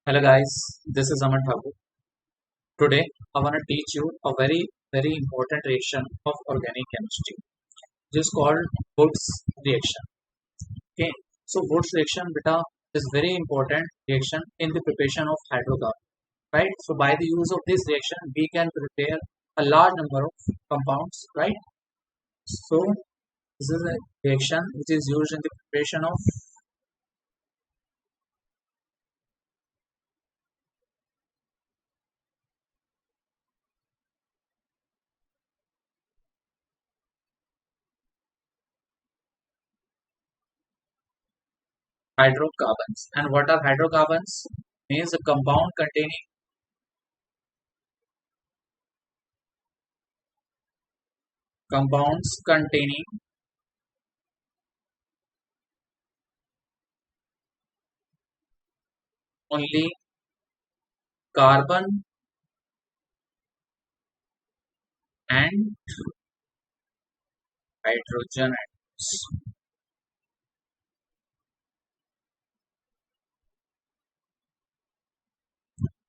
Hello guys, this is Aman Thakur. Today I want to teach you a very important reaction of organic chemistry. This is called Woods reaction. Okay, so Woods reaction beta is very important reaction in the preparation of hydrocarbon. Right. So by the use of this reaction, we can prepare a large number of compounds. Right. So this is a reaction which is used in the preparation of hydrocarbons. And what are hydrocarbons? Means a compounds containing only carbon and hydrogen atoms.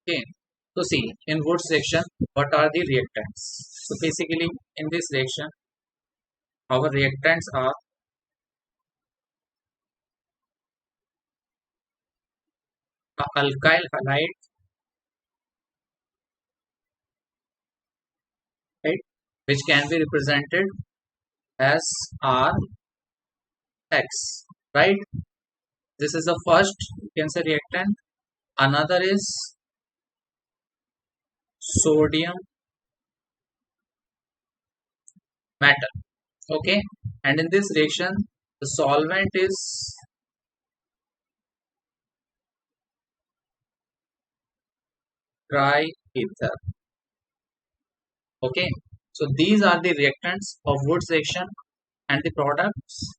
Okay. So see, in wood section, what are the reactants? So basically, in this reaction, our reactants are a alkyl halide, right, which can be represented as RX, right? This is the first, you can say reactant. Another is sodium metal. Okay, and in this reaction, the solvent is triether. Okay, so these are the reactants of wood section and the products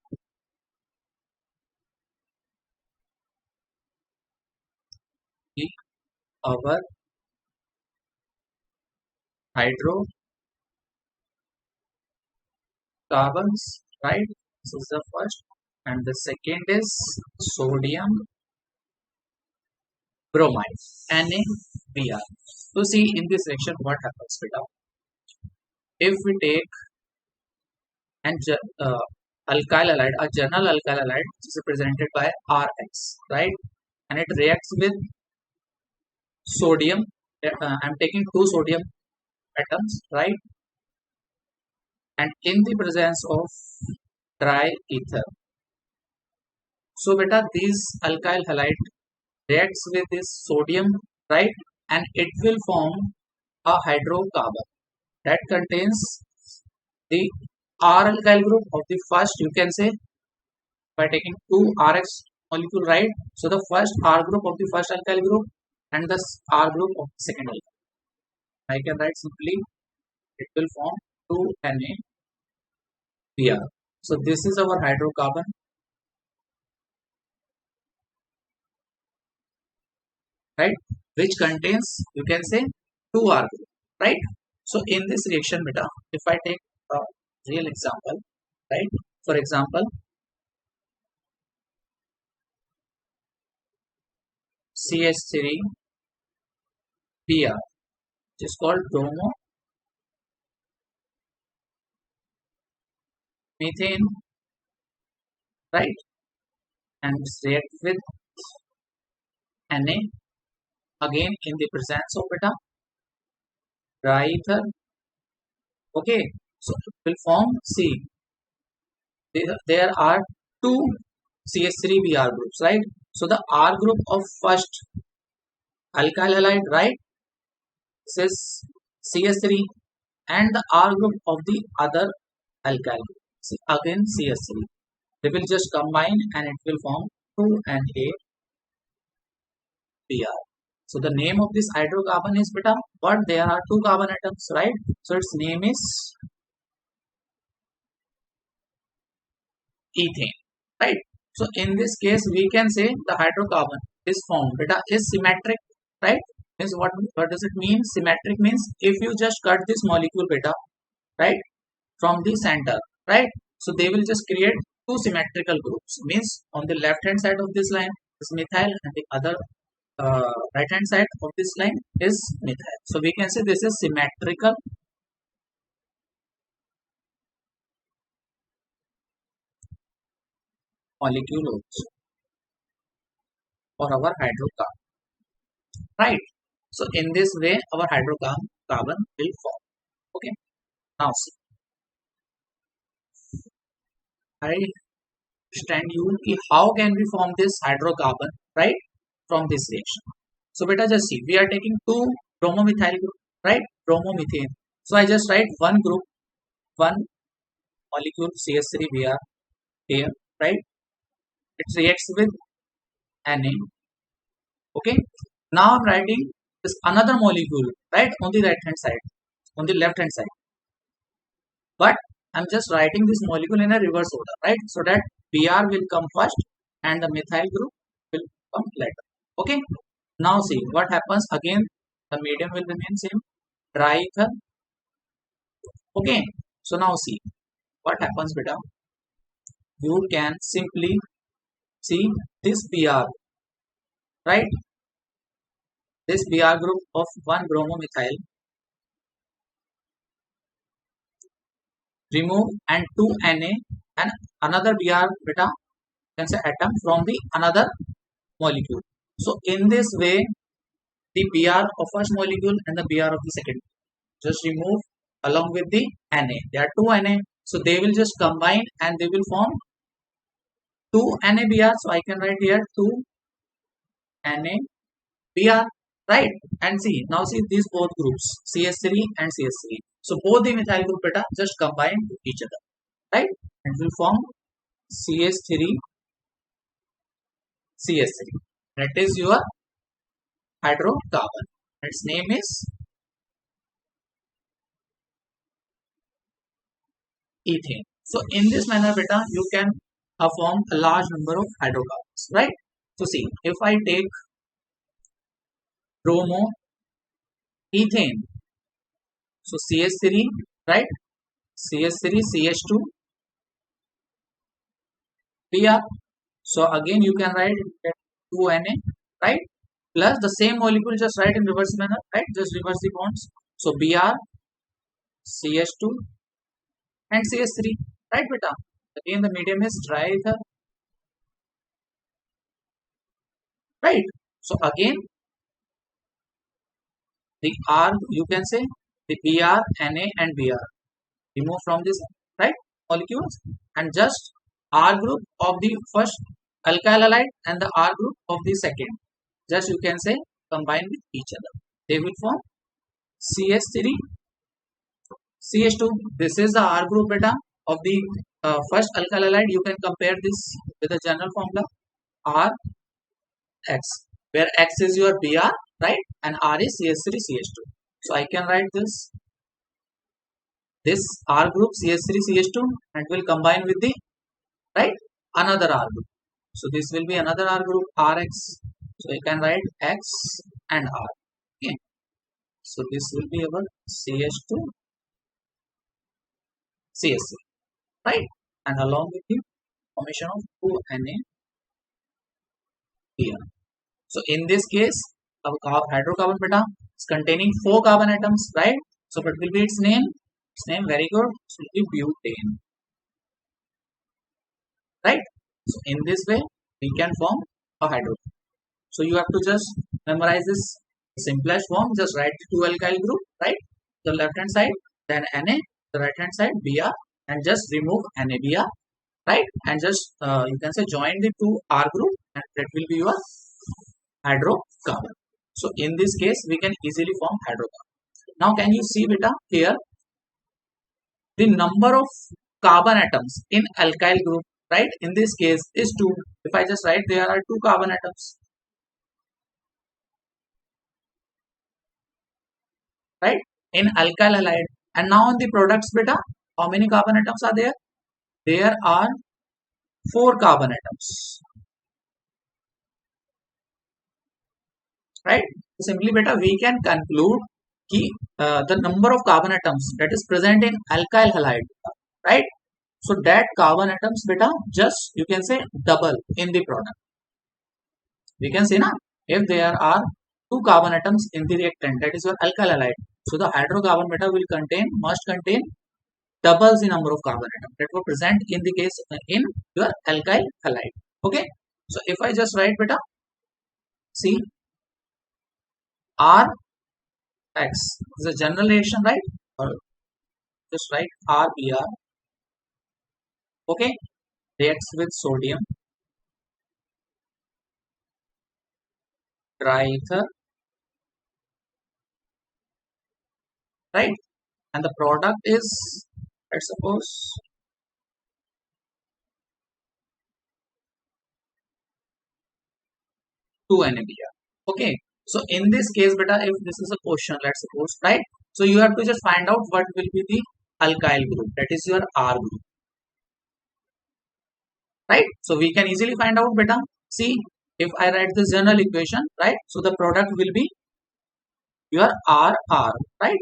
in our hydrocarbons, right? This is the first, and the second is sodium bromide, NaBr. So see in this section what happens, beta. If we take an alkyl halide, a general alkyl halide, which is represented by Rx, right? And it reacts with sodium. I'm taking two sodium atoms, right? And in the presence of triether. So beta, these alkyl halide reacts with this sodium, right? And it will form a hydrocarbon that contains the R alkyl group of the first, you can say, by taking two RX molecule, right? So the first R group of the first alkyl group and the R group of the second alkyl. I can write simply, it will form 2NaBr. So this is our hydrocarbon, right? Which contains, you can say, two R group, right? So in this reaction, beta, if I take a real example, right? For example, CH3Br, which is called bromomethane, right? And react with Na again in the presence of beta triether. Okay, so it will form C. There are two CH3Br groups, right? So the R group of first alkyl halide, right? This is CH3, and the R group of the other alkyl group. See, again CH3. They will just combine and it will form 2NaBr. So the name of this hydrocarbon is beta, but there are two carbon atoms, right? So its name is ethane, right? So in this case, we can say the hydrocarbon is formed beta is symmetric, right? Means what does it mean? Symmetric means if you just cut this molecule beta, right, from the center, right? So they will just create two symmetrical groups. Means on the left hand side of this line is methyl and the other right hand side of this line is methyl. So we can say this is symmetrical molecule also for our hydrocarbon, right? So in this way our hydrocarbon will form. Okay, now see, I understand you how can we form this hydrocarbon, right, from this reaction. So beta, just see, we are taking two bromomethyl group, right, bromomethane. So I just write one group, one molecule CH3Br here, right? It reacts with Na. Okay, now I'm writing this another molecule, right, on the right hand side, on the left hand side, but I'm just writing this molecule in a reverse order, right, so that Br will come first and the methyl group will come later. Okay, now see what happens. Again the medium will remain same, dry ether. Okay, so now see what happens, beta. You can simply see this Br, right, this Br group of one bromomethyl, remove and 2 Na and another Br beta, can say atom from the another molecule. So in this way the Br of first molecule and the Br of the second just remove along with the Na. There are 2 Na, so they will just combine and they will form 2 NaBr. So I can write here 2 NaBr, right? And see, now see these both groups CH3 and CH3. So both the methyl group beta just combine with each other, right? And will form CH3 CH3. That is your hydrocarbon. Its name is ethane. So in this manner beta you can form a large number of hydrocarbons, right? So see, if I take bromo ethane, so CH3, right, CH3 CH2 Br. So again you can write 2 Na, right, plus the same molecule just write in reverse manner, right, just reverse the bonds. So Br CH2 and CH3, right beta. Again the medium is dry ether, right. So again the R, you can say the Br, Na and Br remove from this, right, molecules, and just R group of the first alkyl halide and the R group of the second, just you can say combine with each other. They will form CH3 CH2. This is the R group beta of the first alkyl halide. You can compare this with the general formula R X, where X is your Br, right, and R is CH3 CH2. So I can write this R group CH3 CH2 and will combine with the, right, another R group. So this will be another R group Rx. So you can write X and R. Okay. So this will be our CH2 CH3, right, and along with the formation of 2 Na here. So in this case our hydrocarbon beta is containing 4 carbon atoms, right? So what will be its name? Its name, very good, it will be butane, right? So in this way we can form a hydrocarbon. So you have to just memorize this simplest form. Just write the 2 alkyl group, right, the left hand side, then Na, the right hand side Br, and just remove NaBr, right, and just you can say join the 2 R group and that will be your hydrocarbon. So in this case we can easily form hydrocarbon. Now can you see beta here the number of carbon atoms in alkyl group, right, in this case is 2. If I just write there are 2 carbon atoms, right, in alkyl halide, and now in the products beta how many carbon atoms are there? There are 4 carbon atoms, right. So simply beta we can conclude ki the number of carbon atoms that is present in alkyl halide, right, so that carbon atoms beta just you can say double in the product. We can say na if there are two carbon atoms in the reactant, that is your alkyl halide. So the hydrocarbon beta will must contain doubles the number of carbon atoms that were present in the case in your alkyl halide. Okay. So if I just write beta, see R X is a general reaction, right? Or just write RBr. Okay, reacts with sodium triether, right? And the product is, let's suppose, 2NaBr. Okay, so in this case, beta, if this is a question, let's suppose, right? So you have to just find out what will be the alkyl group, that is your R group, right? So we can easily find out beta. See, if I write this general equation, right? So the product will be your RR, right?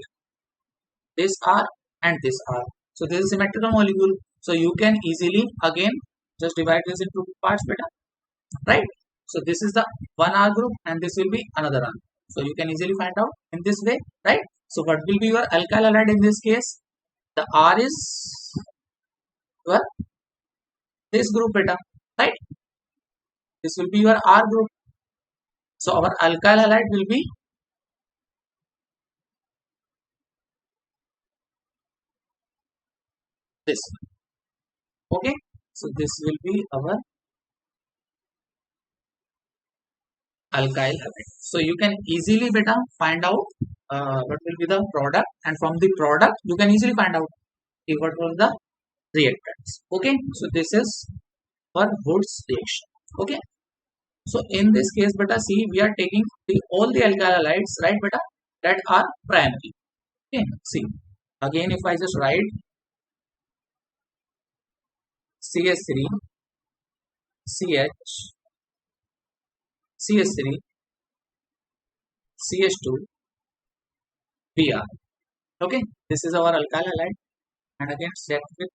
This R and this R. So this is symmetrical molecule. So you can easily again just divide this into parts beta, right? So this is the one R group and this will be another R. So you can easily find out in this way, right? So what will be your alkyl halide in this case? The R is your this group beta, right? This will be your R group. So our alkyl halide will be this. Okay. So this will be our alkyl halide. So you can easily beta find out what will be the product, and from the product you can easily find out what will the reactants. Okay, so this is for Wood's reaction. Okay, so in this case beta, see, we are taking all the alkyl halides, right beta, that are primary. Okay, see, again if I just write CH3 CH CH3 CH2 Br. Okay, this is our alkyl halide, and again react with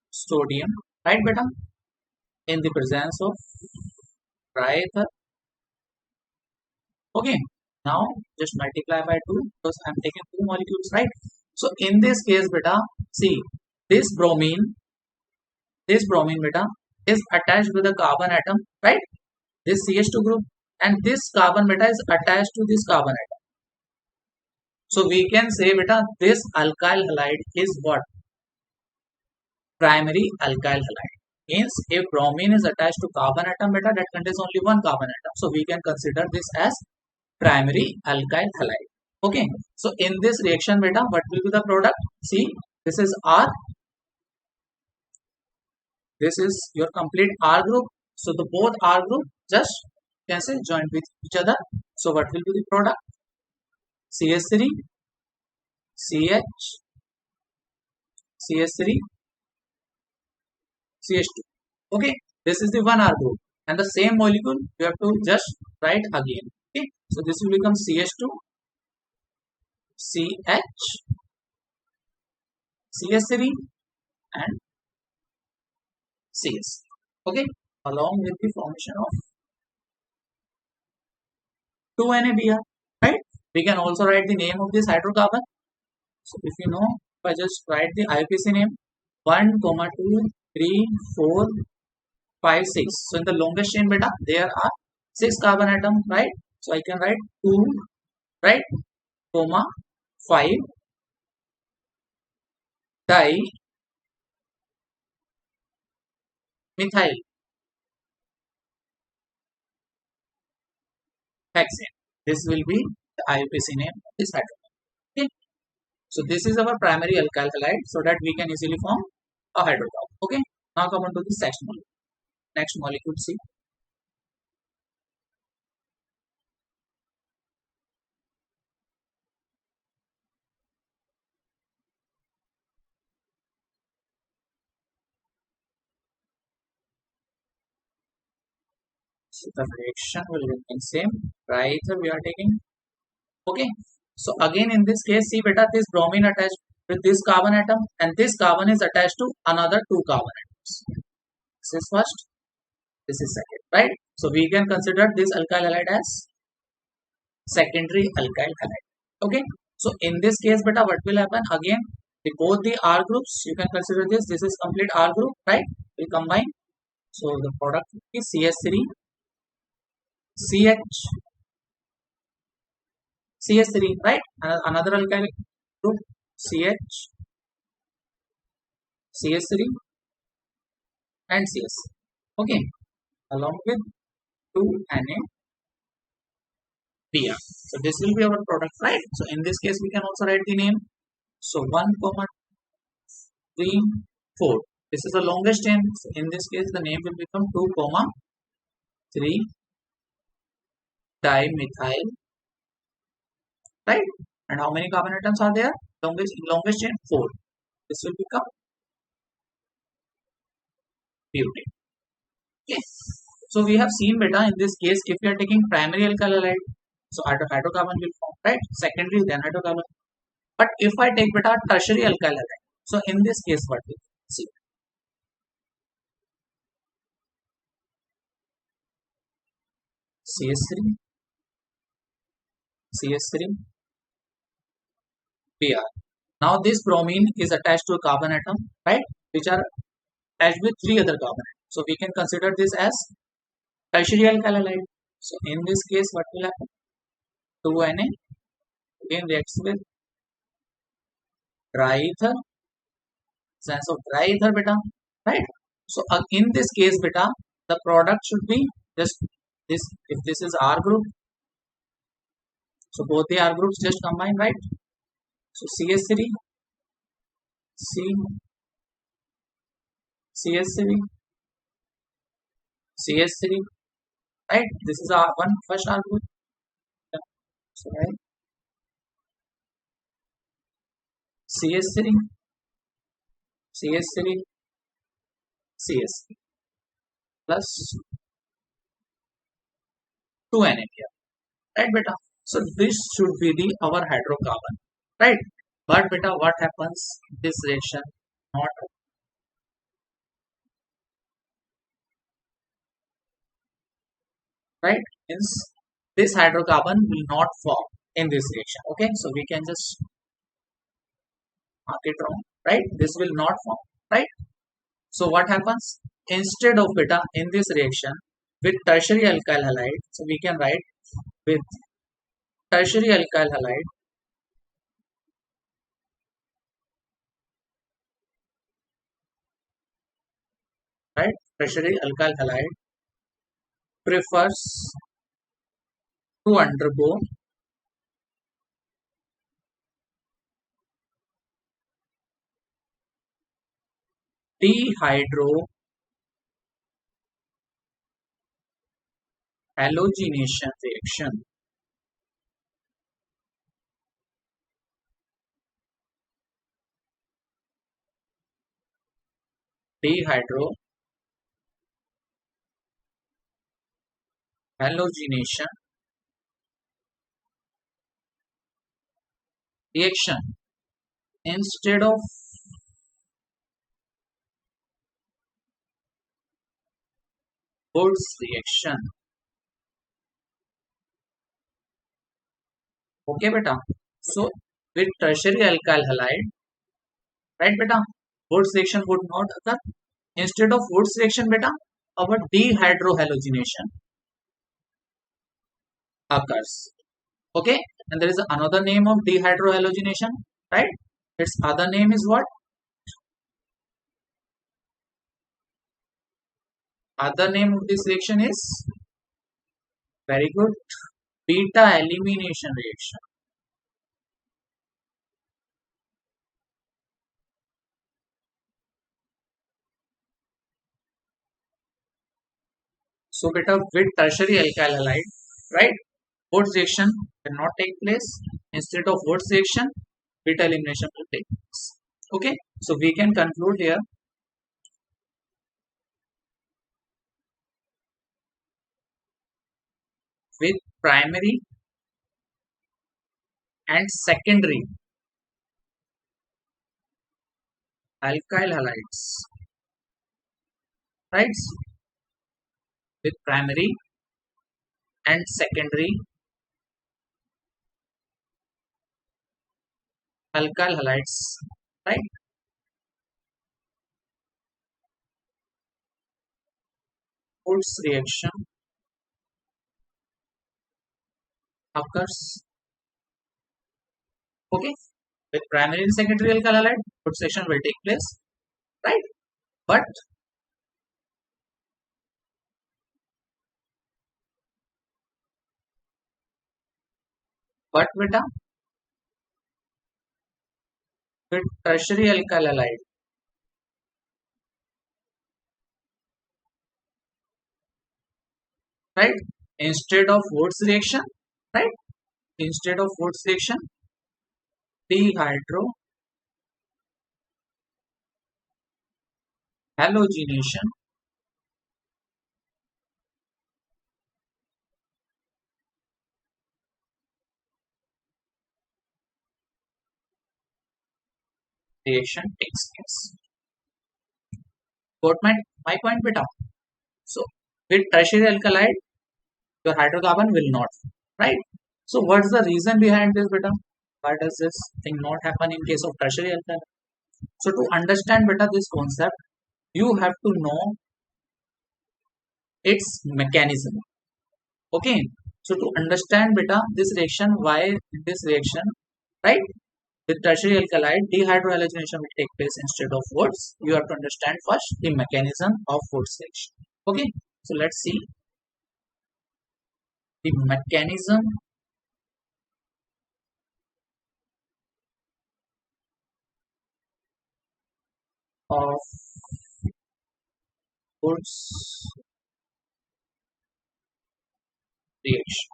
sodium, right beta, in the presence of triether. Okay, now just multiply by 2 because I'm taking two molecules, right? So in this case beta, see, this bromine beta is attached with a carbon atom, right? This CH2 group, and this carbon beta is attached to this carbon atom. So we can say beta, this alkyl halide is what? Primary alkyl halide. Means if bromine is attached to carbon atom beta, that contains only one carbon atom. So we can consider this as primary alkyl halide. Okay. So in this reaction beta, what will be the product? See, this is R. This is your complete R group. So the both R group just can say joined with each other. So what will be the product? CH3, CH, CH3, CH2. Okay, this is the one R group, and the same molecule you have to just write again. Okay, so this will become CH2, CH, CH3, and CS. Okay, along with the formation of 2NaBr, right? We can also write the name of this hydrocarbon. So if you know, if I just write the IUPAC name 1, 2, 3, 4, 5, 6. So in the longest chain beta, there are 6 carbon atoms, right? So I can write 2, right, comma 5 dimethyl hexane. This will be the IUPAC name of this hydrocarbon. Okay. So this is our primary alkyl halide, so that we can easily form a hydrocarbon. Okay. Now come on to the next molecule. Next molecule, C. So the reaction will remain same. Right, so we are taking. Okay. So again in this case, see beta, this bromine attached with this carbon atom, and this carbon is attached to another two carbon atoms. This is first, this is second, right? So we can consider this alkyl halide as secondary alkyl halide. Okay, so in this case beta, what will happen again, both the R groups, you can consider this is complete R group, right, will combine. So the product is CH3 CH CH3, right, another alkyl group CH CH3 and CS. Okay, along with 2 NaBr. So this will be our product, right? So in this case, we can also write the name. So 1, 3, 4. This is the longest chain. So in this case, the name will become 2, 3 dimethyl, right? And how many carbon atoms are there? Longest chain 4. This will become butane. Okay. So we have seen beta in this case, if we are taking primary alkyl halide, so hydrocarbon will form, right? Secondary, then hydrocarbon. But if I take beta tertiary alkyl halide, so in this case, what will see? CH3, CH3, Br. Now this bromine is attached to a carbon atom, right? Which are attached with 3 other carbon atoms. So we can consider this as tertiary alkyl halide. So in this case, what will happen? 2Na again reacts with dry ether, sense of dry ether beta, right? So in this case beta, the product should be just this. If this is R group, so both the R groups just combine, right? So CH3, C, CH3, CH3, right? This is our first R group. So right, CH3, CH3, CH3 plus 2Na here, right beta? So this should be the our hydrocarbon, right? But beta, what happens? This reaction not, right? Means this hydrocarbon will not form in this reaction. Okay, so we can just mark it wrong, right? This will not form, right? So what happens? Instead of beta in this reaction with tertiary alkyl halide, so we can write with tertiary alkyl halide, right? Tertiary alkyl halide prefers to undergo dehydrohalogenation reaction. Dehydrohalogenation reaction instead of Woods reaction. Okay beta. So with tertiary alkyl halide, right beta, Woods reaction would not occur. Instead of Woods reaction beta, our dehydrohalogenation occurs. Okay, and there is another name of dehydrohalogenation, right? Its other name is what? Other name of this reaction is, very good, beta elimination reaction. So beta, with tertiary alkyl halide, right? Woods reaction cannot take place. Instead of Woods reaction, beta elimination will take place. Okay, so we can conclude here. With primary and secondary alkyl halides, right? With primary and secondary alkyl halides, right? Woods reaction occurs, okay, with primary and secondary alkyl halide, Woods reaction will take place, right? But beta, with tertiary alkyl halide, right? Instead of Woods reaction, right? Instead of Woods reaction, dehydrohalogenation reaction takes place. Got my point, beta? So with tertiary alkylide, your hydrocarbon will not, right? So what's the reason behind this, beta? Why does this thing not happen in case of tertiary alkylide? So to understand, beta, this concept, you have to know its mechanism. Okay. So to understand, beta, this reaction, why this reaction, right? With tertiary alkylide, dehydrohalogenation will take place instead of Woods. You have to understand first the mechanism of Woods reaction. Okay. So let's see the mechanism of Woods reaction.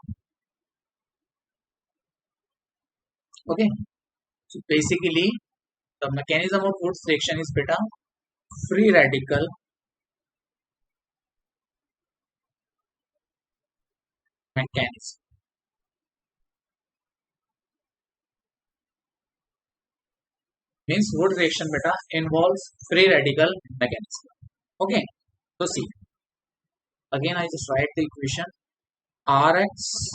Okay. So basically, the mechanism of Woods reaction is beta free radical mechanism. Means Woods reaction beta involves free radical mechanism. Okay. So see, again I just write the equation. Rx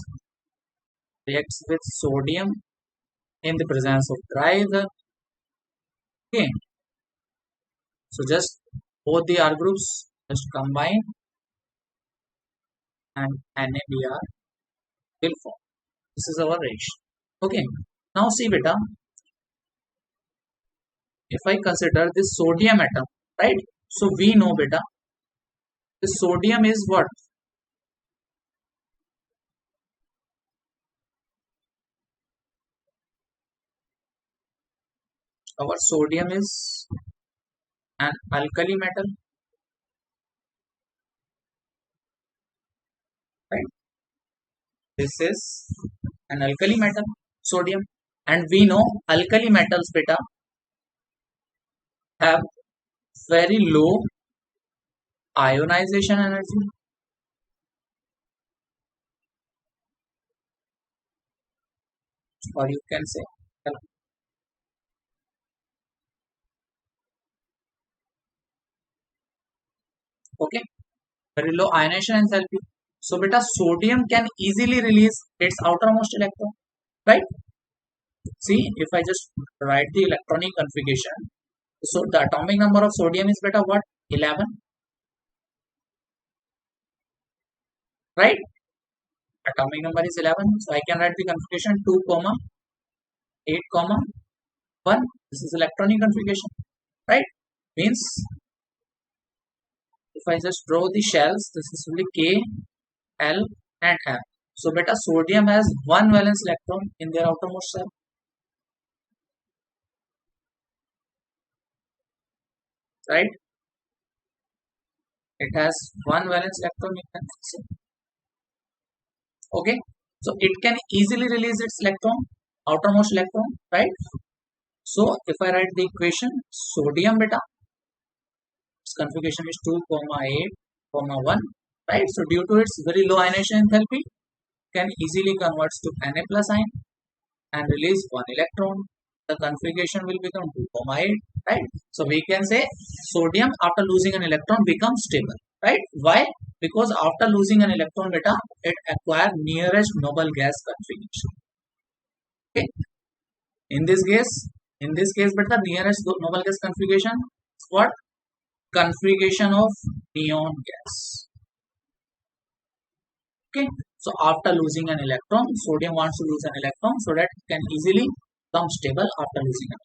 reacts with sodium in the presence of dry ether. Okay. So just both the R groups just combine and NaBr will form. This is our reaction. Okay. Now see beta, if I consider this sodium atom, right? So we know beta, the sodium is what? Our sodium is an alkali metal, right? This is an alkali metal, sodium. And we know alkali metals beta have very low ionization energy, or you can say, okay, very low ionization enthalpy. So beta sodium can easily release its outermost electron, right? See, if I just write the electronic configuration, so the atomic number of sodium is beta what? 11, right? Atomic number is 11, so I can write the configuration 2 comma 8 comma 1. This is electronic configuration, right? Means if I just draw the shells, this is only K, L and M. So beta sodium has one valence electron in their outermost shell, right? It has one valence electron, you can see. Okay, so it can easily release its electron, outermost electron, right? So if I write the equation, sodium beta, its configuration is 2 comma 8 comma 1, right? So due to its very low ionization enthalpy, can easily converts to Na plus ion and release one electron. The configuration will become 2 comma 8, right? So we can say sodium after losing an electron becomes stable, right? Why? Because after losing an electron beta, it acquires nearest noble gas configuration. Okay. In this case, beta, nearest noble gas configuration is what? Configuration of neon gas. Okay, so after losing an electron, sodium wants to lose an electron so that it can easily become stable after losing it.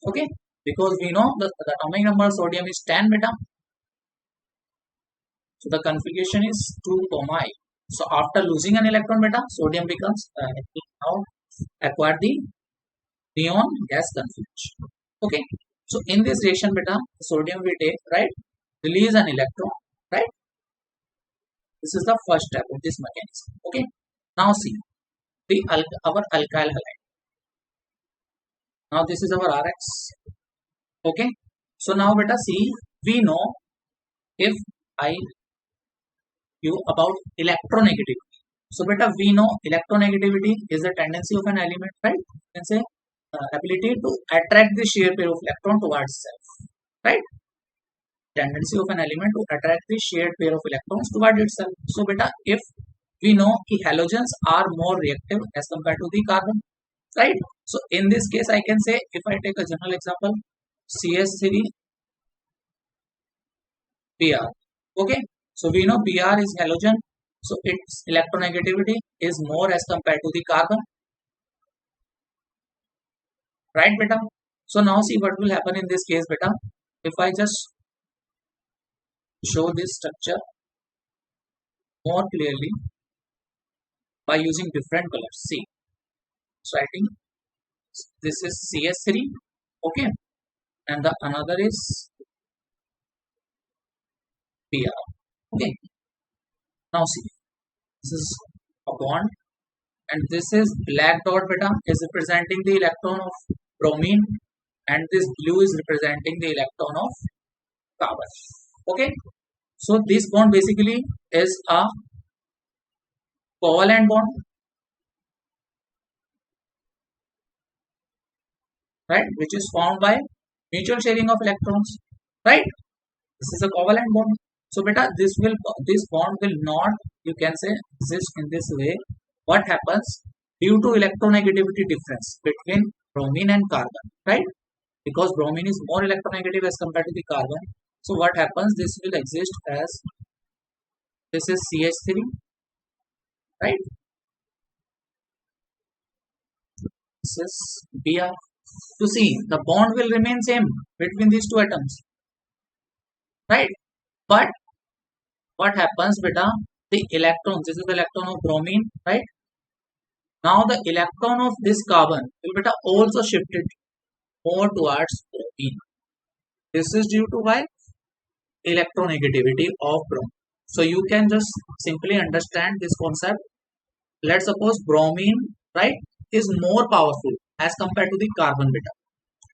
Okay, because we know the atomic number of sodium is 10 beta, so the configuration is 2 comma I. So after losing an electron beta, sodium becomes now acquire the neon gas configuration. Okay, so in this reaction beta, sodium we take, right, release an electron, right. This is the first step of this mechanism. Okay, now see our alkyl halide. Now this is our Rx. Okay, so now beta see, we know if I you about electronegativity. So beta, we know electronegativity is the tendency of an element, right? You can say ability to attract the shear pair of electron towards itself, right? Tendency of an element to attract the shared pair of electrons towards itself. So beta, if we know that halogens are more reactive as compared to the carbon, right? So in this case, I can say, if I take a general example, CH3 Br. Okay, so we know Br is halogen, so its electronegativity is more as compared to the carbon, right beta? So now see what will happen in this case beta. If I just show this structure more clearly by using different colors. See, so I think this is CS3, okay, and the another is PR. Okay, now see, this is a bond, and this is black dot beta is representing the electron of bromine, and this blue is representing the electron of carbon. Okay, so this bond basically is a covalent bond, right, which is formed by mutual sharing of electrons, right? This is a covalent bond. So beta, this bond will not, you can say, exist in this way. What happens due to electronegativity difference between bromine and carbon, right? Because bromine is more electronegative as compared to the carbon. So what happens? This will exist as, this is CH3, right? This is Br. To see, the bond will remain same between these two atoms, right? But what happens beta, the electrons, this is the electron of bromine, right? Now the electron of this carbon will beta also shifted more towards bromine. This is due to why? Electronegativity of bromine. So you can just simply understand this concept. Let's suppose bromine, right, is more powerful as compared to the carbon beta.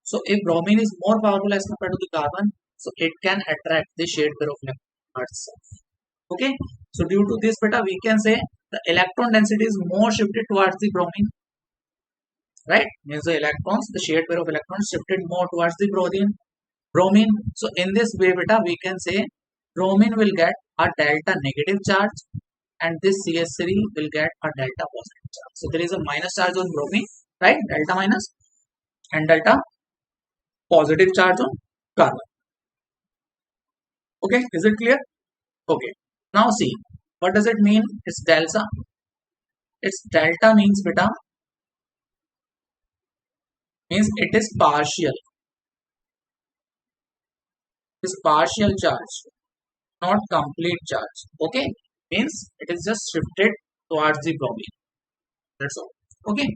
So if bromine is more powerful as compared to the carbon, so it can attract the shared pair of electrons itself. Okay, so due to this beta, we can say the electron density is more shifted towards the bromine, right? Means the electrons, the shared pair of electrons shifted more towards the bromine. So in this way beta, we can say bromine will get a delta negative charge, and this CH3 will get a delta positive charge. So there is a minus charge on bromine, right? Delta minus, and delta positive charge on carbon. Okay, is it clear? Okay, now see, what does it mean? It's delta. Its delta means beta, means it is partial. It is partial charge, not complete charge. Okay, means it is just shifted towards the bromine. That's all. Okay,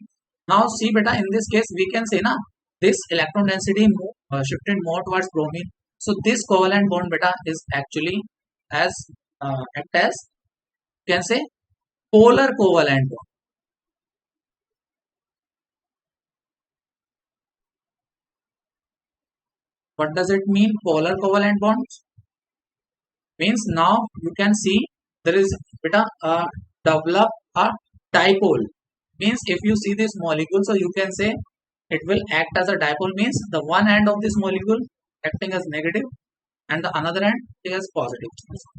now see beta, in this case we can say na, this electron density shifted more towards bromine. So this covalent bond beta is actually as act as, you can say, polar covalent bond. What does it mean, polar covalent bonds? Means now you can see there is beta develop a dipole. Means if you see this molecule, so you can say it will act as a dipole. Means the one end of this molecule acting as negative and the another end is positive,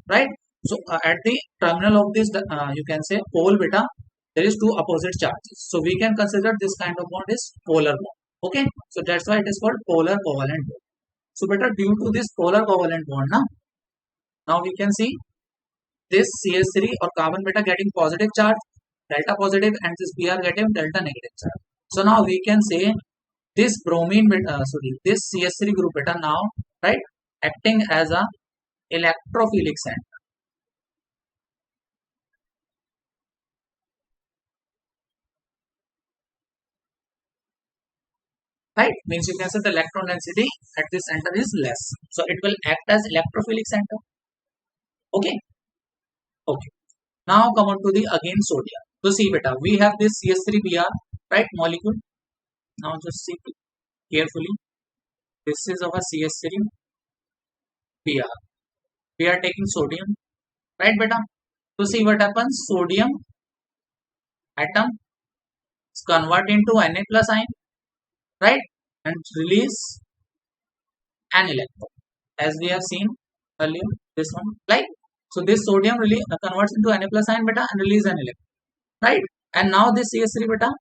right? So at the terminal of this, you can say pole beta, there is two opposite charges. So we can consider this kind of bond is polar bond. Okay, so that's why it is called polar covalent bond. So beta, due to this polar covalent bond, now we can see this CH3 or carbon beta getting positive charge, delta positive, and this Br getting delta negative charge. So now we can say this bromine beta, this CH3 group beta now, right, acting as a electrophilic center, right? Means you can say the electron density at this center is less, so it will act as electrophilic center. Okay, okay. Now come on to the again sodium. So see beta, we have this CH3Br, right, molecule. Now just see carefully. This is our CH3Br. We are taking sodium, right beta? So see what happens. Sodium atom is convert into Na plus ion, right, and release an electron, as we have seen earlier. This one, like, so this sodium really converts into Na plus ion beta and release an electron, right? And now this CH3 beta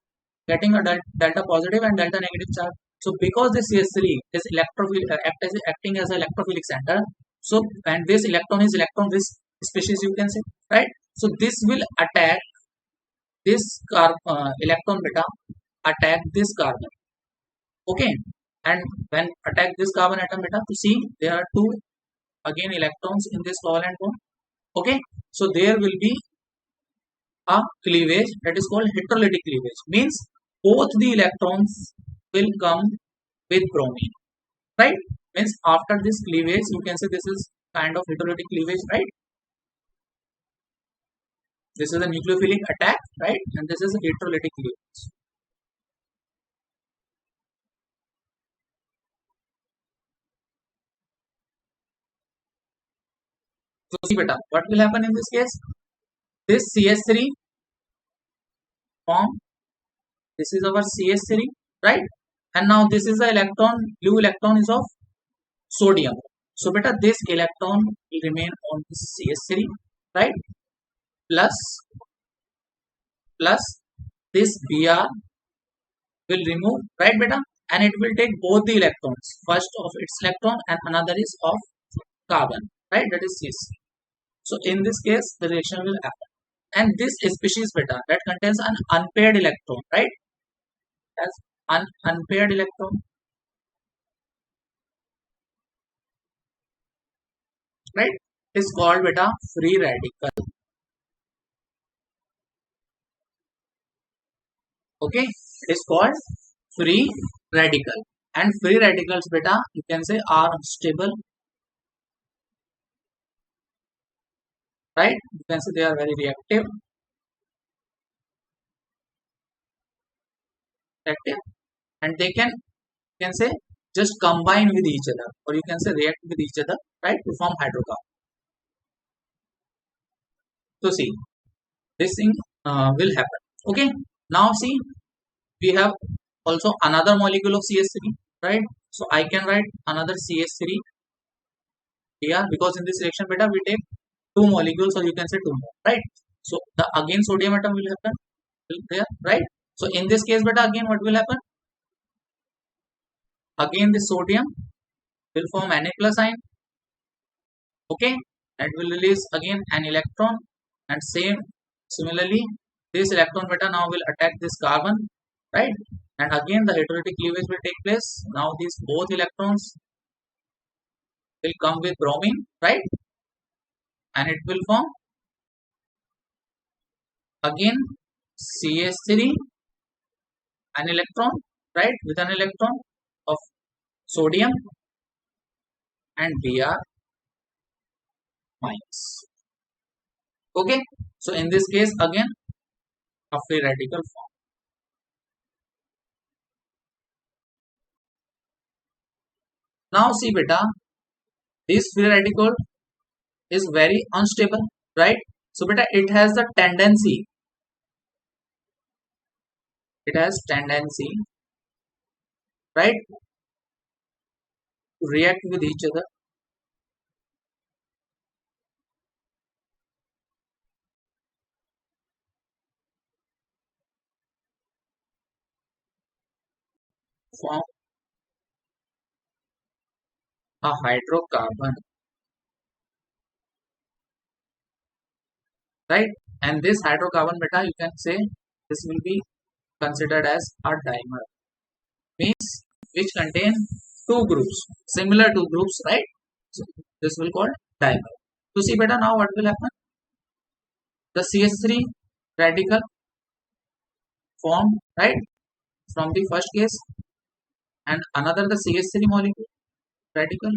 getting a delta positive and delta negative charge. So because this CH3 is acting as an electrophilic center, so and this electron is electron rich species, you can say, right? So this will attack this electron beta, attack this carbon. Okay, and when attack this carbon atom beta, to see there are two again electrons in this covalent bond. Okay, so there will be a cleavage that is called heterolytic cleavage. Means both the electrons will come with bromine, right? Means after this cleavage, you can say this is kind of heterolytic cleavage, right? This is a nucleophilic attack, right? And this is a heterolytic cleavage. So see beta, what will happen in this case? This CH3 form, this is our CH3, right? And now this is the electron, blue electron is of sodium. So beta, this electron will remain on this CH3, right? Plus, plus this Br will remove, right beta? And it will take both the electrons. First of its electron and another is of carbon, right? That is CH3. So in this case, the reaction will happen. And this species beta that contains an unpaired electron, right? As unpaired electron, right? Is called beta free radical. Okay, it is called free radical. And free radicals beta, you can say, are unstable, right? You can say they are very reactive, and they can say just combine with each other, or you can say react with each other, right, to form hydrocarbon. So see, this thing will happen. Okay, now see, we have also another molecule of CH3, right? So I can write another CH3 here, because in this reaction beta we take two molecules, or you can say two more, right? So the again sodium atom will happen there, right? So in this case beta, again what will happen? Again the sodium will form Na plus ion, okay, and will release again an electron, and similarly this electron beta now will attack this carbon, right? And again the heterolytic cleavage will take place. Now these both electrons will come with bromine, right? And it will form again CH3, an electron, right, with an electron of sodium, and Br minus. Okay, so in this case again a free radical form. Now see beta, this free radical is very unstable, right? So beta, it has tendency, right, to react with each other, form a hydrocarbon, right? And this hydrocarbon beta, you can say this will be considered as a dimer, means which contain two groups, similar two groups, right? So this will called dimer. So see beta, now what will happen? The CH3 radical formed, right, from the first case, and another the CH3 molecule radical,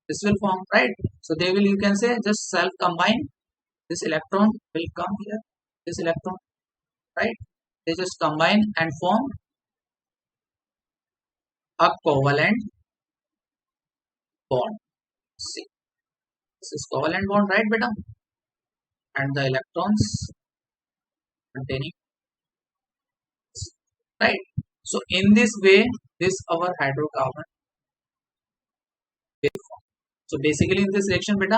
this will form, right? So they will, you can say, just self combine. This electron will come here, this electron, right? They just combine and form a covalent bond. See, this is covalent bond, right beta? And the electrons containing, right? So in this way, this our hydrocarbon will form. So basically in this reaction beta,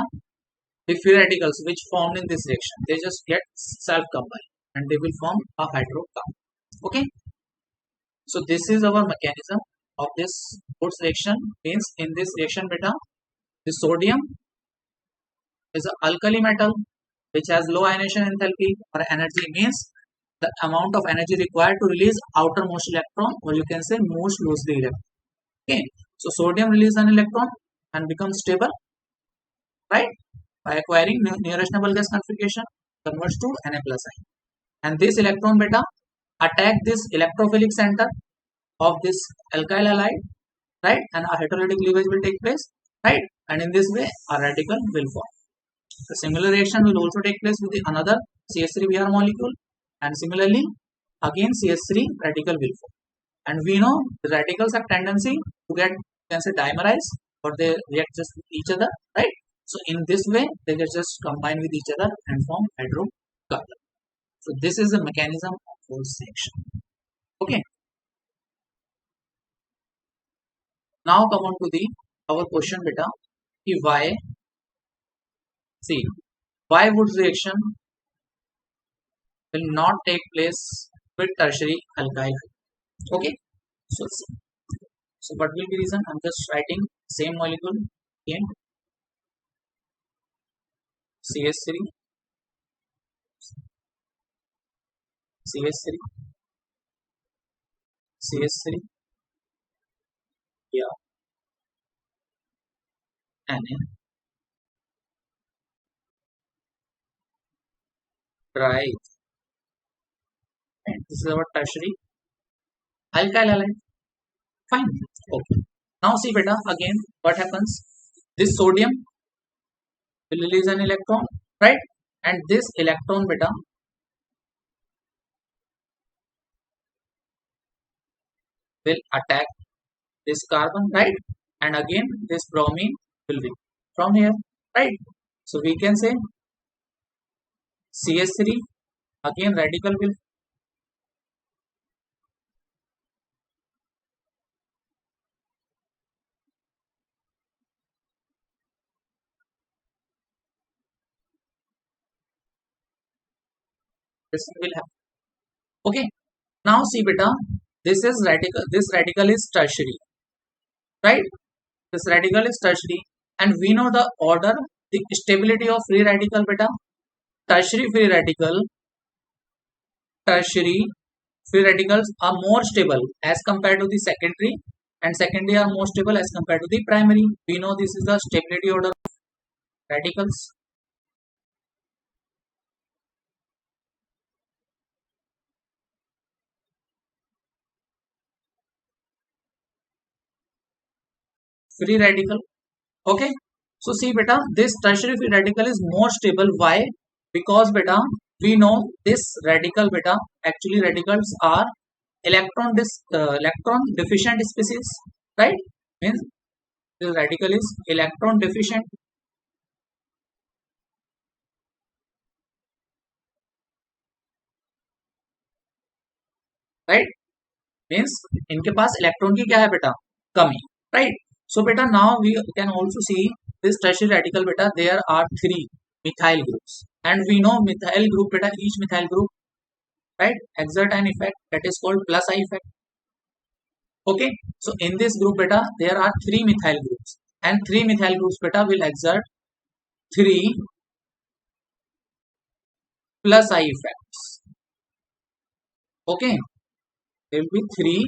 the free radicals which formed in this reaction, they just get self combined and they will form a hydrocarbon. Okay, so this is our mechanism of this Wurtz reaction. Means in this reaction beta, the sodium is an alkali metal which has low ionization enthalpy or energy, means the amount of energy required to release outermost electron, or you can say most loosely electron. Okay, so sodium releases an electron and becomes stable, right, by acquiring nearest noble gas configuration, converts to Na plus ion, and this electron beta attack this electrophilic center of this alkyl halide, right, and a hydrolytic cleavage will take place, right, and in this way a radical will form. The similar reaction will also take place with the another CH3Br molecule, and similarly again CH3 radical will form. And we know the radicals have tendency to get, you can say, dimerized, or they react just with each other, right? So in this way they get just combine with each other and form hydrocarbon. So this is the mechanism of Wurtz reaction. Okay. Now come on to the our question beta. Why? See, why Wurtz reaction will not take place with tertiary alkyl? Okay. So what will be reason? I'm just writing same molecule again, CH3, CH3, CH3, yeah, Na, try, and this is our tertiary alkyl halide. Fine. Okay. Now see beta, again what happens? This sodium will release an electron, right? And this electron beta will attack this carbon, right? And again this bromine will be from here, right? So we can say CH3, again radical will, this will happen. Okay. Now see beta, this is radical, this radical is tertiary, right? This radical is tertiary, and we know the order, the stability of free radical beta. Tertiary free radical, tertiary free radicals are more stable as compared to the secondary, and secondary are more stable as compared to the primary. We know this is the stability order of radicals. Free radical. Okay. So see beta, this tertiary free radical is more stable. Why? Because beta, we know this radical beta, actually radicals are electron deficient species, right? Means the radical is electron deficient, right? Means इनके पास electron की क्या है बेटा, कमी, right? So beta, now we can also see this tertiary radical beta, there are three methyl groups, and we know methyl group beta, each methyl group, right, exert an effect that is called plus I effect. Okay, so in this group beta there are three methyl groups, and three methyl groups beta will exert 3 plus I effects. Okay, there will be 3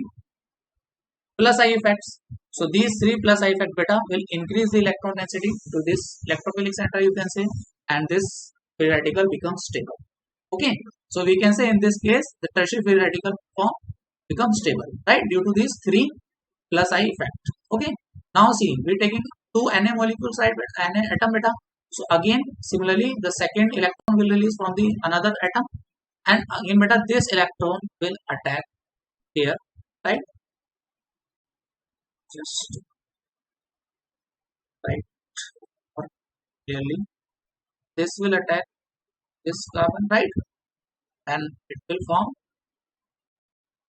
plus I effects. So these 3 plus I effect beta will increase the electron density to this electrophilic center, you can say, and this free radical becomes stable. Okay, so we can say in this case the tertiary free radical form becomes stable, right, due to these 3 plus I effect. Okay, now see, we are taking two Na molecules, right, Na atom beta. So again similarly the second electron will release from the another atom, and again beta this electron will attack here, right, just right clearly this will attack this carbon, right, and it will form,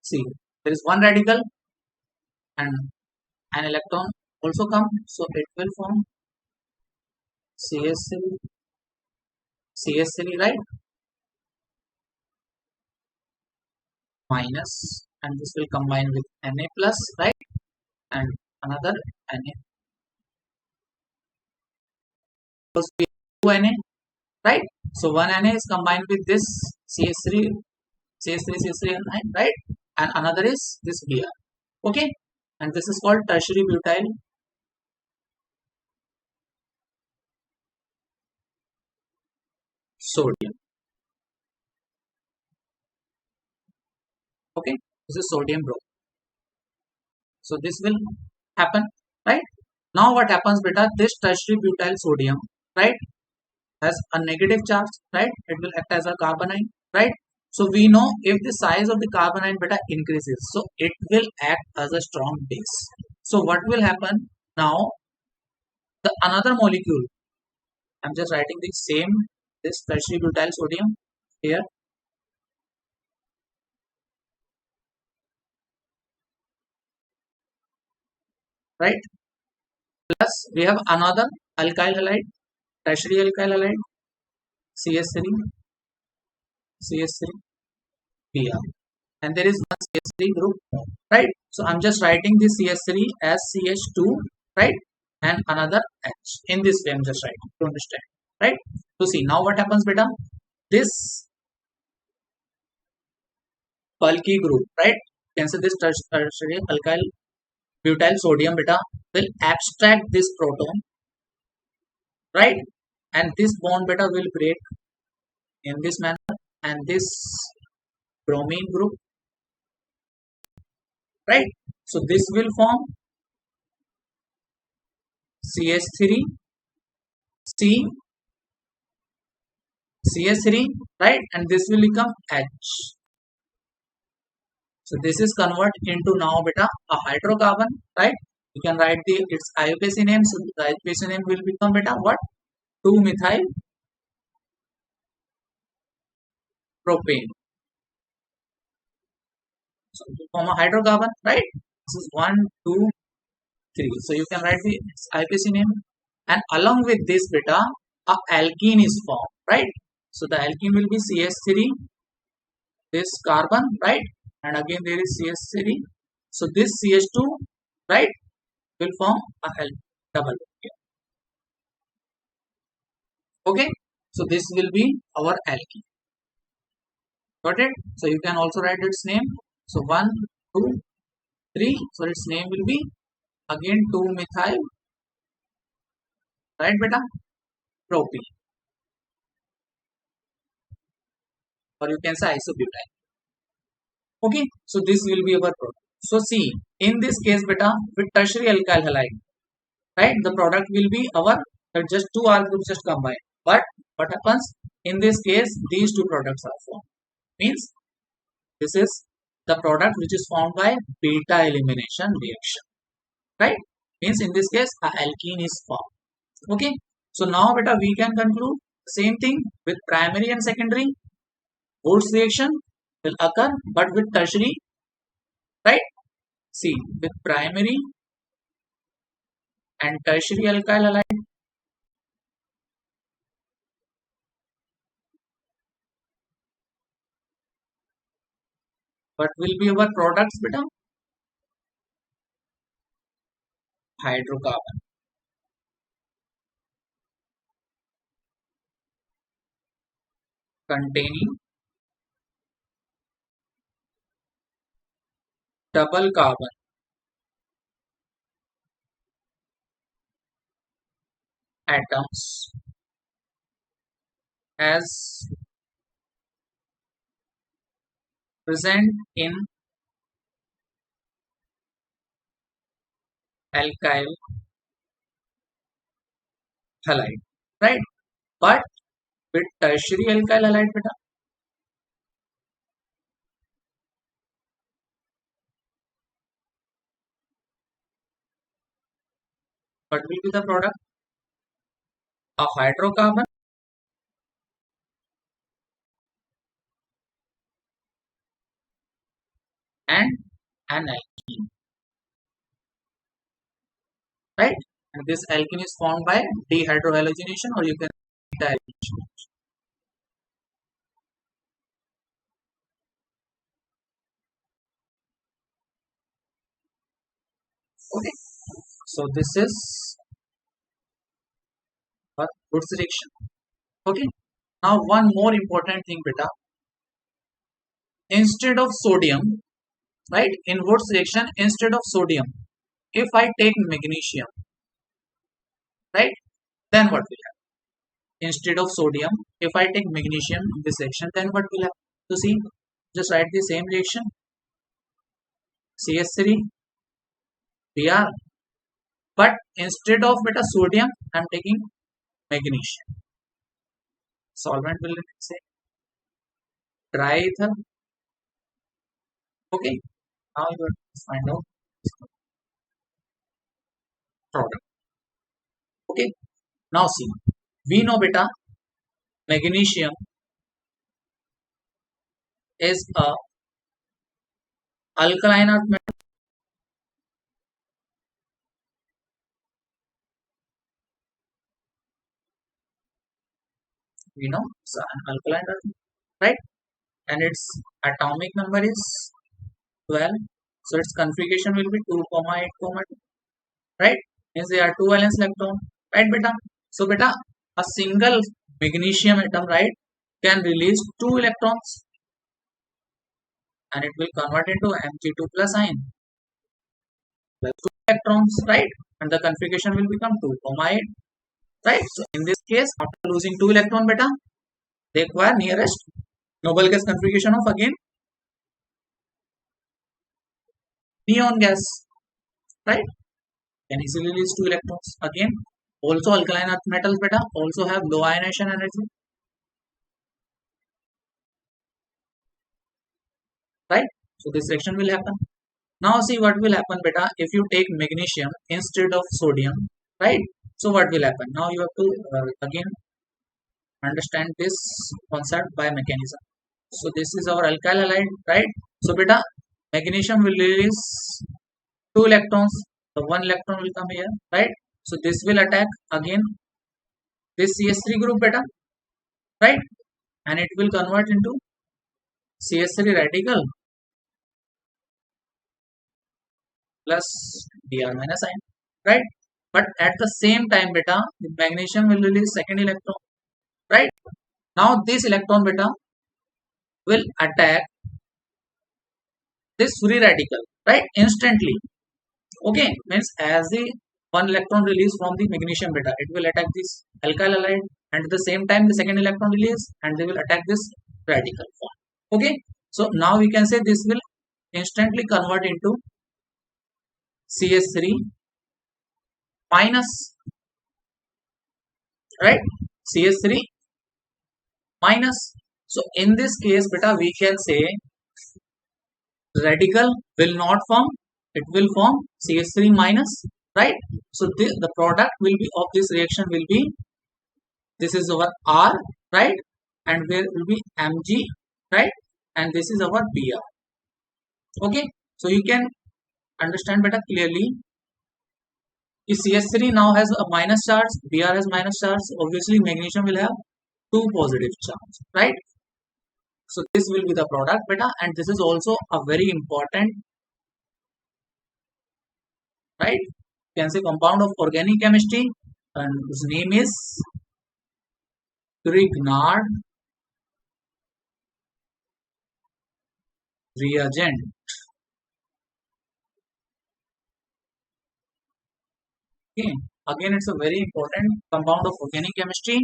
see, there is one radical and an electron also come, so it will form CH3, CH3, right, minus, and this will combine with Na plus, right, and another Na plus two Na, right. So one Na is combined with this CH3, CH3, CH3, right, and another is this Br. Okay, and this is called tertiary butyl sodium. Okay, this is sodium bromide. So this will happen, right. Now what happens beta, this tertiary butyl sodium, right, has a negative charge, right, it will act as a carbonine, right. So we know if the size of the carbonine beta increases, so it will act as a strong base. So what will happen now, the another molecule, I'm just writing the same, this tertiary butyl sodium here, right, plus we have another alkyl halide, tertiary alkyl halide, CH3, CH3, Br, and there is one CH3 group, right. So I'm just writing the CH3 as CH2, right, and another H. In this way I'm just writing to understand, right. So see now what happens beta, this bulky group, right, you can say this tertiary alkyl butyl sodium beta will abstract this proton, right, and this bond beta will break in this manner, and this bromine group, right. So this will form CH3, C, CH3, right, and this will become H. So this is convert into now beta a hydrocarbon, right. You can write the its IUPAC name. So the IUPAC name will become beta what, 2 methyl propane. So to form a hydrocarbon, right. This is 1, 2, 3. So you can write the its IUPAC name, and along with this beta a alkene is formed, right. So the alkene will be CH3, this carbon, right, and again there is CH3. So this CH2, right, will form a double. Okay, so this will be our alkene. Got it? So you can also write its name. So 1, 2, 3. So its name will be again 2 methyl, right beta, propene, or you can say isobutyl. Okay, so this will be our product. So see, in this case beta, with tertiary alkyl halide, right, the product will be our just two R groups just combined. But what happens in this case, these two products are formed. Means this is the product which is formed by beta elimination reaction, right. Means in this case a alkene is formed. Okay, so now beta we can conclude the same thing with primary and secondary. Wolff's reaction will occur, but with tertiary, right. See, with primary and tertiary alkyl halide, what will be our products beta? hydrocarbon containing double carbon atoms as present in alkyl halide, right? But with tertiary alkyl halide, beta, what will be the product? A hydrocarbon and an alkene, right? And this alkene is formed by dehydrohalogenation, or you can dehydrogenation. Okay, so this is a good reaction. Okay, now one more important thing, beta. Instead of sodium, right? In Wurtz reaction, instead of sodium, if I take magnesium, right? Then what will happen? Instead of sodium, if I take magnesium in this reaction, then what will happen? So see, just write the same reaction. CH3 Br, but instead of beta sodium, I am taking magnesium. Solvent will say dry ether. Okay, now you have to find out product. Okay, now see, we know beta magnesium is a alkaline earth metal. We know it's an alkaline earth, right? And its atomic number is 12. So its configuration will be 2, 8, 2, right? Means there are two valence electron, right, beta? So beta, a single magnesium atom, right, can release 2 electrons, and it will convert into Mg2 plus ion. Plus 2 electrons, right? And the configuration will become 2, 8, right? So in this case, after losing 2 electron, beta, they acquire nearest noble gas configuration of again neon gas, right? Can easily release 2 electrons. Again, also alkaline earth metals, beta, also have low ionization energy, right? So this reaction will happen. Now see what will happen, beta, if you take magnesium instead of sodium, right? So what will happen? Now you have to again understand this concept by mechanism. So this is our alkyl halide, right? So beta, magnesium will release 2 electrons. So 1 electron will come here, right? So this will attack again this CH3 group, beta, right? And it will convert into CH3 radical plus Br minus ion, right? But at the same time, beta, the magnesium will release second electron, right? Now this electron, beta, will attack this free radical, right? Instantly. Okay, means as the one electron release from the magnesium, beta, it will attack this alkyl halide, and at the same time the second electron release, and they will attack this radical form. Okay, so now we can say this will instantly convert into CH3 minus, right? CH3 minus. So in this case, beta, we can say radical will not form, it will form CH3 minus, right? So the product will be of this reaction will be, this is our R, right? And there will be Mg, right? And this is our Br. Okay, so you can understand better clearly. If CH3 now has a minus charge, Br has minus charge, obviously magnesium will have 2 positive charge, right? So this will be the product, beta, and this is also a very important, right? can say compound of organic chemistry, and whose name is Grignard reagent. Okay. Again, it's a very important compound of organic chemistry,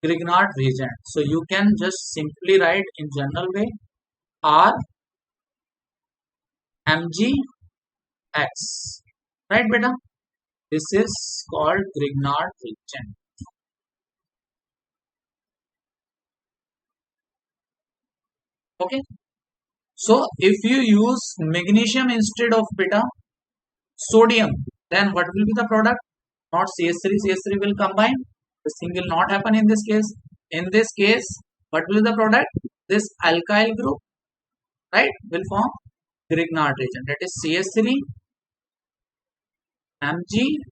Grignard reagent. So you can just simply write in general way R Mgx. Right, beta? This is called Grignard reagent. Okay. So if you use magnesium instead of beta, sodium, then what will be the product? Not CH3, CH3 will combine. This thing will not happen in this case. In this case, what will be the product? This alkyl group, right, will form Grignard reagent. That is CH3 MgBF.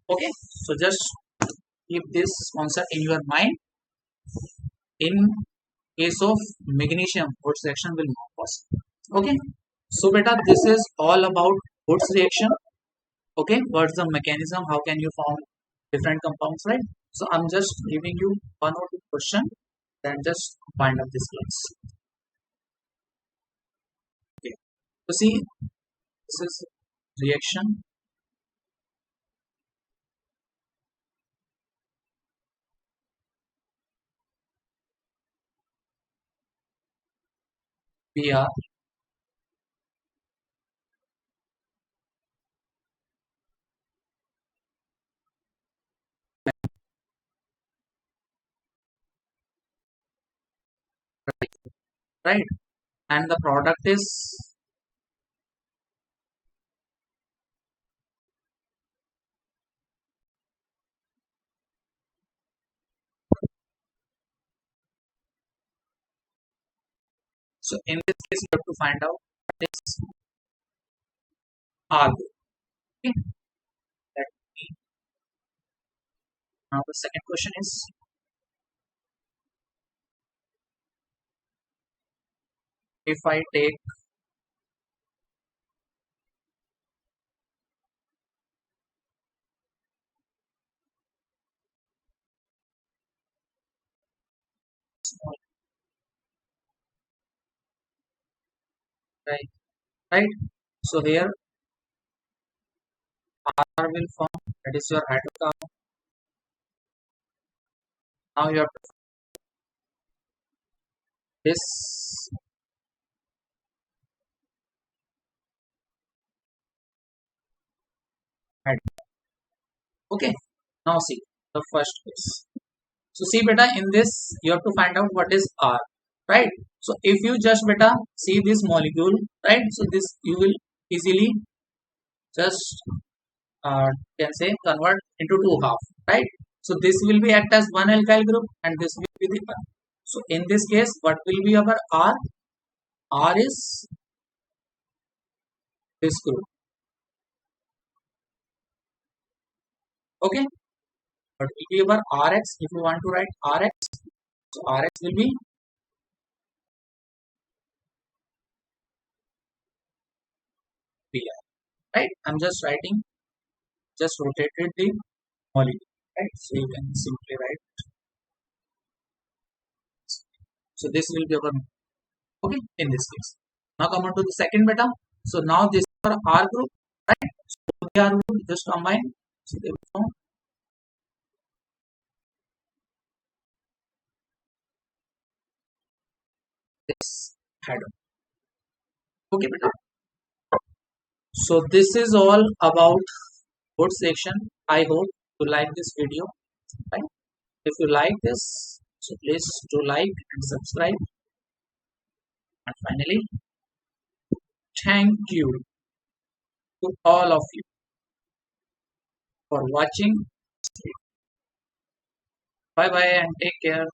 Okay, so just keep this concept in your mind. In case of magnesium, Wurtz reaction will not possible. Okay, so beta, this is all about Wurtz reaction. Okay, what's the mechanism? How can you form different compounds, right? So I'm just giving you one or two question, then just wind up this class. Okay, so see, this is reaction. We are right, and the product is so. In this case, you have to find out what is R. Okay, let me. Now the second question is, if I take small, right, right. So here R will form. That is your hydrocarbon. Now you have to this. Okay, now see the first case. So see beta, in this you have to find out what is R, right? So if you just beta see this molecule, right? So this you will easily just can say convert into two half, right? So this will be act as one alkyl group and this will be the other. So in this case, what will be our R? R is this group. Okay, what will be our Rx if you want to write Rx? So Rx will be Br, right? I'm just writing, just rotated the molecule, right? So you can simply write. So this will be our okay in this case. Now come on to the second beta. So now this is our R group, right? So the R group just combine. So they will form this header. Okay, beta. So this is all about Wurtz section. I hope you like this video, right? If you like this, so please do like and subscribe. And finally, thank you to all of you for watching. Bye bye and take care.